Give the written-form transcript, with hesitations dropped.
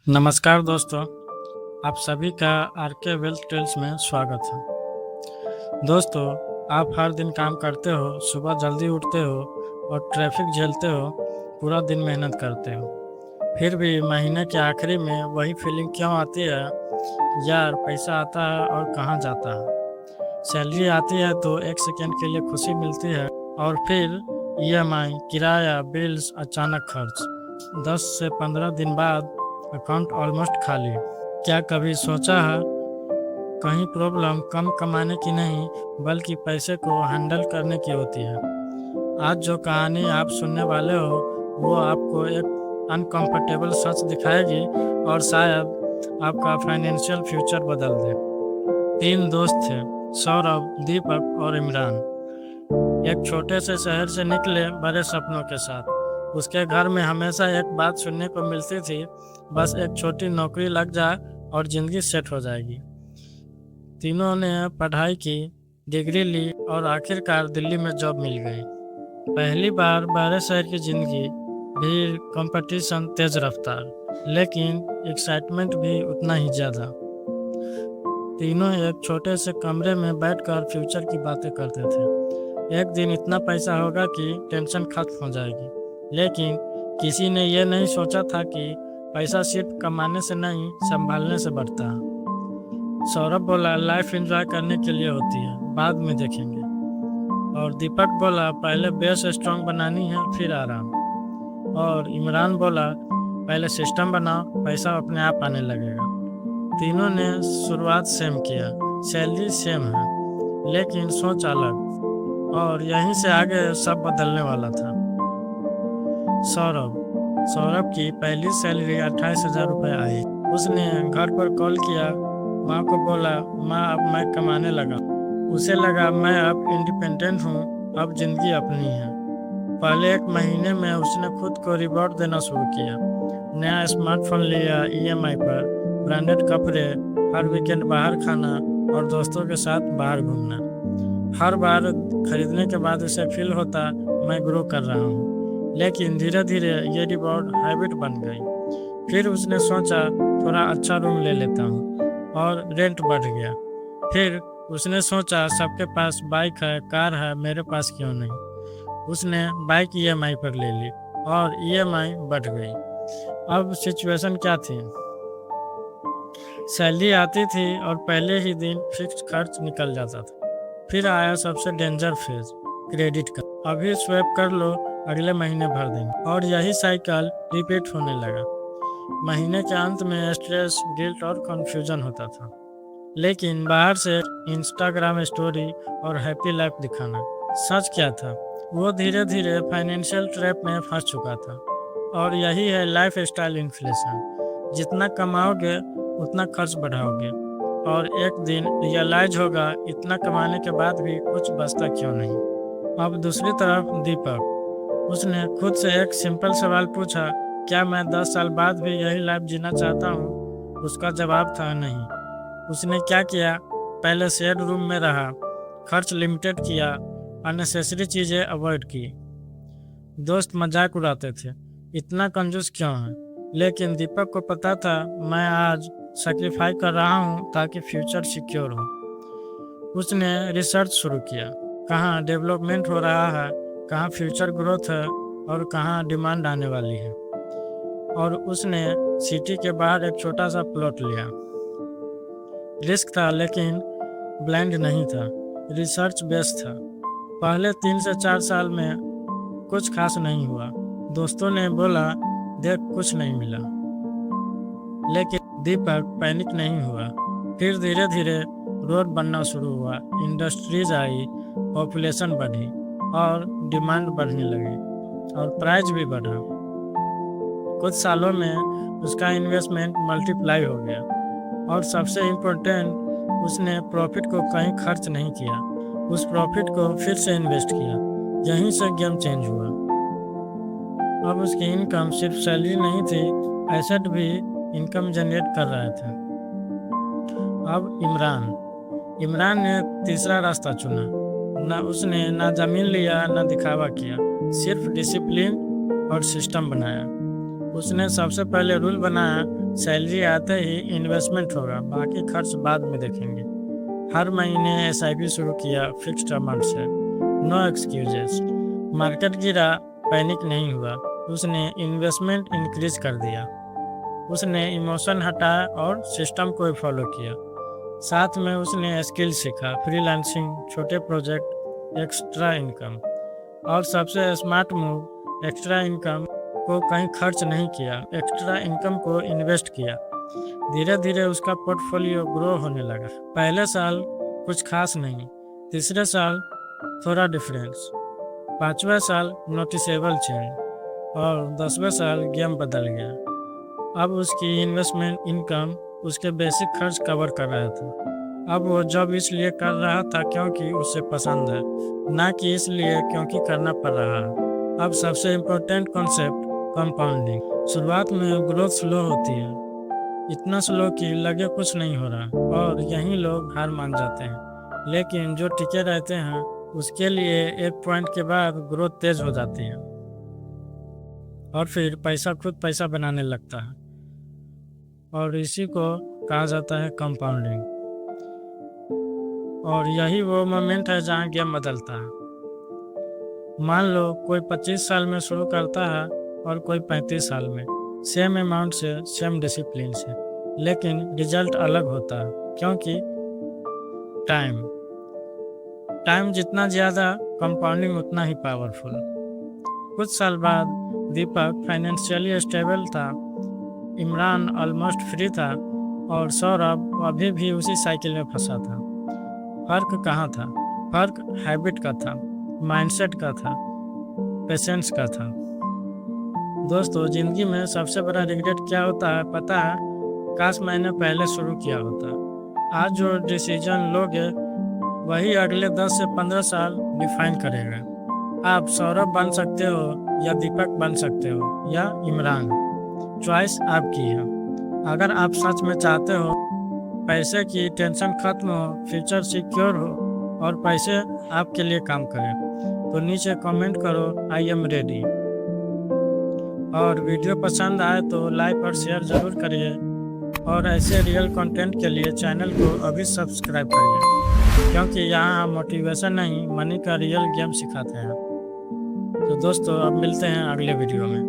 नमस्कार दोस्तों, आप सभी का आरके वेल्थ टेल्स में स्वागत है। दोस्तों, आप हर दिन काम करते हो, सुबह जल्दी उठते हो और ट्रैफिक झेलते हो, पूरा दिन मेहनत करते हो। फिर भी महीने के आखिरी में वही फीलिंग क्यों आती है, यार पैसा आता है और कहाँ जाता है। सैलरी आती है तो एक सेकेंड के लिए खुशी मिलती है और फिर ईएमआई, किराया, बिल्स, अचानक खर्च। 10 से 15 दिन बाद अकाउंट ऑलमोस्ट खाली। क्या कभी सोचा है कहीं प्रॉब्लम कम कमाने की नहीं बल्कि पैसे को हैंडल करने की होती है। आज जो कहानी आप सुनने वाले हो वो आपको एक अनकंफर्टेबल सच दिखाएगी और शायद आपका फाइनेंशियल फ्यूचर बदल दे। 3 दोस्त थे, सौरभ, दीपक और इमरान। एक छोटे से शहर से निकले बड़े सपनों के साथ। उसके घर में हमेशा एक बात सुनने को मिलती थी, बस एक छोटी नौकरी लग जाए और जिंदगी सेट हो जाएगी। तीनों ने पढ़ाई की, डिग्री ली और आखिरकार दिल्ली में जॉब मिल गई। पहली बार बड़े शहर की जिंदगी, भीड़, कंपटीशन, तेज रफ्तार, लेकिन एक्साइटमेंट भी उतना ही ज़्यादा। तीनों एक छोटे से कमरे में बैठकर फ्यूचर की बातें करते थे। एक दिन इतना पैसा होगा कि टेंशन खत्म हो जाएगी, लेकिन किसी ने यह नहीं सोचा था कि पैसा सिर्फ कमाने से नहीं, संभालने से बढ़ता है। सौरभ बोला, लाइफ एंजॉय करने के लिए होती है, बाद में देखेंगे। और दीपक बोला, पहले बेस स्ट्रांग बनानी है, फिर आराम। और इमरान बोला, पहले सिस्टम बनाओ, पैसा अपने आप आने लगेगा। तीनों ने शुरुआत सेम किया, सैलरी सेम है, लेकिन सोच अलग। और यहीं से आगे सब बदलने वाला था। सौरभ की पहली सैलरी 28,000 रुपये आई। उसने घर पर कॉल किया, माँ को बोला, माँ अब मैं कमाने लगा। उसे लगा मैं अब इंडिपेंडेंट हूँ, अब जिंदगी अपनी है। पहले 1 महीने में उसने खुद को रिवॉर्ड देना शुरू किया। नया स्मार्टफोन लिया, ईएमआई पर, ब्रांडेड कपड़े, हर वीकेंड बाहर खाना और दोस्तों के साथ बाहर घूमना। हर बार खरीदने के बाद उसे फील होता मैं ग्रो कर रहा हूँ, लेकिन धीरे धीरे ये रिवॉर्ड हैबिट बन गई। फिर उसने सोचा थोड़ा अच्छा रूम ले लेता हूँ और रेंट बढ़ गया। फिर उसने सोचा सबके पास बाइक है, कार है, मेरे पास क्यों नहीं। उसने बाइक ईएमआई पर ले ली और ईएमआई बढ़ गई। अब सिचुएशन क्या थी? सैलरी आती थी और पहले ही दिन फिक्स खर्च निकल जाता था। फिर आया सबसे डेंजर फेज, क्रेडिट का। अभी स्वैप कर लो, अगले महीने भर देंगे, और यही साइकिल रिपीट होने लगा। महीने के अंत में स्ट्रेस, गिल्ट और कंफ्यूजन होता था, लेकिन बाहर से इंस्टाग्राम स्टोरी और हैप्पी लाइफ दिखाना। सच क्या था? वो धीरे धीरे फाइनेंशियल ट्रैप में फंस चुका था। और यही है लाइफ स्टाइल इन्फ्लेशन। जितना कमाओगे उतना खर्च बढ़ाओगे, और एक दिन रियलाइज होगा इतना कमाने के बाद भी कुछ बचता क्यों नहीं। अब दूसरी तरफ दीपक, उसने खुद से एक सिंपल सवाल पूछा, क्या मैं 10 साल बाद भी यही लाइफ जीना चाहता हूँ? उसका जवाब था नहीं। उसने क्या किया? पहले शेयर रूम में रहा, खर्च लिमिटेड किया, अननेसेसरी चीज़ें अवॉइड की। दोस्त मजाक उड़ाते थे, इतना कंजूस क्यों है? लेकिन दीपक को पता था मैं आज सेक्रीफाई कर रहा हूँ ताकि फ्यूचर सिक्योर हो। उसने रिसर्च शुरू किया, कहाँ डेवलपमेंट हो रहा है, कहाँ फ्यूचर ग्रोथ है और कहाँ डिमांड आने वाली है। और उसने सिटी के बाहर एक छोटा सा प्लॉट लिया। रिस्क था लेकिन ब्लाइंड नहीं था, रिसर्च बेस्ड था। पहले 3 से 4 साल में कुछ खास नहीं हुआ। दोस्तों ने बोला देख कुछ नहीं मिला, लेकिन दीपक पैनिक नहीं हुआ। फिर धीरे धीरे रोड बनना शुरू हुआ, इंडस्ट्रीज आई, पॉपुलेशन बढ़ी और डिमांड बढ़ने लगी और प्राइस भी बढ़ा। कुछ सालों में उसका इन्वेस्टमेंट मल्टीप्लाई हो गया, और सबसे इम्पोर्टेंट, उसने प्रॉफिट को कहीं खर्च नहीं किया, उस प्रॉफिट को फिर से इन्वेस्ट किया। यहीं से गेम चेंज हुआ। अब उसकी इनकम सिर्फ सैलरी नहीं थी, एसेट भी इनकम जनरेट कर रहे थे। अब इमरान ने तीसरा रास्ता चुना। उसने ना जमीन लिया, ना दिखावा किया, सिर्फ डिसिप्लिन और सिस्टम बनाया। उसने सबसे पहले रूल बनाया, सैलरी आते ही इन्वेस्टमेंट होगा, बाकी खर्च बाद में देखेंगे। हर महीने एसआईपी शुरू किया फिक्स्ड अमाउंट से। No excuses. मार्केट गिरा, पैनिक नहीं हुआ, उसने इन्वेस्टमेंट इंक्रीज कर दिया। उसने इमोशन हटाया और सिस्टम को फॉलो किया। साथ में उसने स्किल सीखा, फ्रीलांसिंग, छोटे प्रोजेक्ट, एक्स्ट्रा इनकम। और सबसे स्मार्ट मूव, एक्स्ट्रा इनकम को कहीं खर्च नहीं किया, एक्स्ट्रा इनकम को इन्वेस्ट किया। धीरे धीरे उसका पोर्टफोलियो ग्रो होने लगा। पहले साल कुछ खास नहीं, तीसरे साल थोड़ा डिफरेंस, 5वें साल नोटिसेबल चेंज और 10वें साल गेम बदल गया। अब उसकी इन्वेस्टमेंट इनकम उसके बेसिक खर्च कवर कर रहा था। अब वो जॉब इसलिए कर रहा था क्योंकि उसे पसंद है, ना कि इसलिए क्योंकि करना पड़ रहा है। अब सबसे इम्पोर्टेंट कॉन्सेप्ट, कंपाउंडिंग। शुरुआत में ग्रोथ स्लो होती है, इतना स्लो कि लगे कुछ नहीं हो रहा, और यहीं लोग हार मान जाते हैं। लेकिन जो टिके रहते हैं उसके लिए एक पॉइंट के बाद ग्रोथ तेज हो जाती है और फिर पैसा खुद पैसा बनाने लगता है, और इसी को कहा जाता है कंपाउंडिंग। और यही वो मोमेंट है जहाँ गेम बदलता है। मान लो कोई 25 साल में शुरू करता है और कोई 35 साल में, सेम अमाउंट से, सेम डिसिप्लिन से, लेकिन रिजल्ट अलग होता है क्योंकि टाइम जितना ज़्यादा, कंपाउंडिंग उतना ही पावरफुल। कुछ साल बाद दीपक फाइनेंशियली स्टेबल था, इमरान ऑलमोस्ट फ्री था, और सौरभ अभी भी उसी साइकिल में फंसा था। फर्क कहाँ था? फर्क हैबिट का था, माइंडसेट का था, पेशेंस का था। दोस्तों, जिंदगी में सबसे बड़ा रिग्रेट क्या होता है पता है? काश मैंने पहले शुरू किया होता। आज जो डिसीजन लोगे वही अगले 10 से 15 साल डिफाइन करेगा। आप सौरभ बन सकते हो या दीपक बन सकते हो या इमरान, चॉइस आपकी है। अगर आप सच में चाहते हो पैसे की टेंशन खत्म हो, फ्यूचर सिक्योर हो और पैसे आपके लिए काम करें, तो नीचे कमेंट करो आई एम रेडी। और वीडियो पसंद आए तो लाइक और शेयर ज़रूर करिए, और ऐसे रियल कंटेंट के लिए चैनल को अभी सब्सक्राइब करिए, क्योंकि यहाँ हम मोटिवेशन नहीं, मनी का रियल गेम सिखाते हैं। तो दोस्तों, अब मिलते हैं अगले वीडियो में।